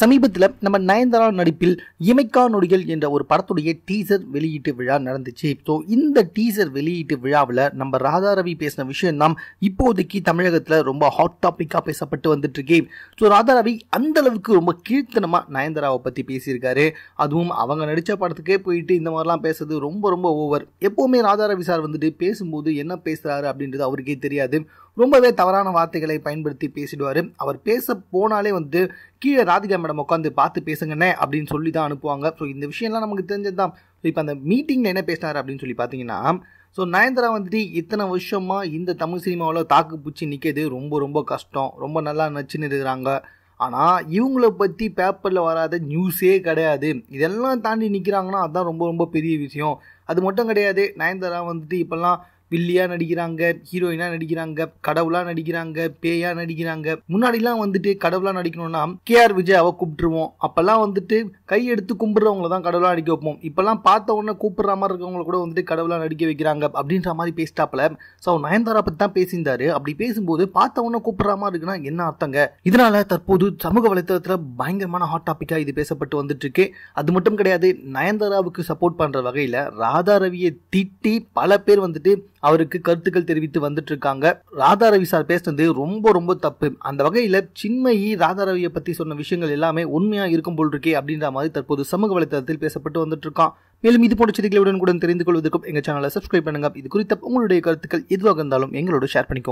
சமீபத்தில் நம்ம நயன்தாரா நடிப்பில் இமைக்கா நொடிகள் என்ற ஒரு படத்துடைய டீசர் வெளியீட்டு விழா நடந்துச்சு. ஸோ இந்த டீசர் வெளியீட்டு விழாவில் நம்ம ராதா ரவி பேசின விஷயம் தான் இப்போதைக்கு தமிழகத்தில் ரொம்ப ஹாட் டாப்பிக்காக பேசப்பட்டு வந்துட்டு இருக்கு. ஸோ ராதா ரவி அந்த அளவுக்கு ரொம்ப கீழ்த்தனமாக நயன்தாராவை பற்றி பேசியிருக்காரு. அதுவும் அவங்க நடித்த படத்துக்கே போயிட்டு இந்த மாதிரிலாம் பேசுறது ரொம்ப ரொம்ப ஓவர். எப்போவுமே ராதா ரவி சார் வந்துட்டு பேசும்போது என்ன பேசுகிறாரு அப்படின்றது அவருக்கே தெரியாது. ரொம்பவே தவறான வார்த்தைகளை பயன்படுத்தி பேசிடுவார். அவர் பேச போனாலே வந்து கீழே ராதிகா மேடம் உட்காந்து பார்த்து பேசுங்கண்ணே அப்படின்னு சொல்லி தான் அனுப்புவாங்க. ஸோ இந்த விஷயம்லாம் நமக்கு தெரிஞ்சது தான். இப்போ அந்த மீட்டிங்கில் என்ன பேசினார் அப்படின்னு சொல்லி பார்த்தீங்கன்னா, ஸோ நயன்தாரா வந்துட்டு இத்தனை வருஷமாக இந்த தமிழ் சினிமாவில் தாக்கு பூச்சி நிற்கிறது ரொம்ப ரொம்ப கஷ்டம், ரொம்ப நல்லா நச்சுன்னு இருக்கிறாங்க. ஆனால் இவங்கள பற்றி பேப்பரில் வராத நியூஸே கிடையாது. இதெல்லாம் தாண்டி நிற்கிறாங்கன்னா அதுதான் ரொம்ப ரொம்ப பெரிய விஷயம். அது மட்டும் கிடையாது, நயன்தாரா வந்துட்டு இப்போல்லாம் வில்லியாக நடிக்கிறாங்க, ஹீரோயினாக நடிக்கிறாங்க, கடவுளாக நடிக்கிறாங்க, பேயாக நடிக்கிறாங்க. முன்னாடிலாம் வந்துட்டு கடவுளாக நடிக்கணும்னா கேஆர் விஜயாவை கூப்பிட்டுருவோம். அப்போல்லாம் வந்துட்டு கையெடுத்து கும்பிட்றவங்கள தான் கடவுளாக நடிக்க வைப்போம். இப்போல்லாம் பார்த்த உடனே கூப்பிட்ற மாதிரி இருக்கவங்களை கூட வந்துட்டு கடவுளாக நடிக்க வைக்கிறாங்க அப்படின்ற மாதிரி பேசிட்டாப்புல. ஸோ நயன்தாரா பற்றி தான் பேசியிருந்தாரு. அப்படி பேசும்போது பார்த்த உடனே கூப்பிட்ற மாதிரி இருக்குன்னா என்ன அர்த்தங்க? இதனால தற்போது சமூக வலைத்தளத்தில் பயங்கரமான ஹாட் டாப்பிக்காக இது பேசப்பட்டு வந்துட்டு இருக்கு. அது மட்டும் கிடையாது, நயன்தாராவுக்கு சப்போர்ட் பண்ணுற வகையில் ராதா ரவியை திட்டி பல பேர் வந்துட்டு அவருக்கு கருத்துக்கள் தெரிவித்து வந்துட்டு இருக்காங்க. ராதா ரவி சார் பேசுனது ரொம்ப ரொம்ப தப்பு. அந்த வகையில் சின்மயி ராதா ரவியை பற்றி சொன்ன விஷயங்கள் எல்லாமே உண்மையா இருக்கும் போல் இருக்கே அப்படின்ற மாதிரி தற்போது சமூக வலைதளத்தில் பேசப்பட்டு வந்துட்டு இருக்கான். மேலும் இது போன்ற செய்திகளுடன் கூட தெரிந்து கொள்வதற்கும் எங்க சேனலை சப்ஸ்கிரைப் பண்ணுங்க. இது குறித்த உங்களுடைய கருத்துக்கள் எதுவாக இருந்தாலும் எங்களோட ஷேர் பண்ணிக்கோங்க.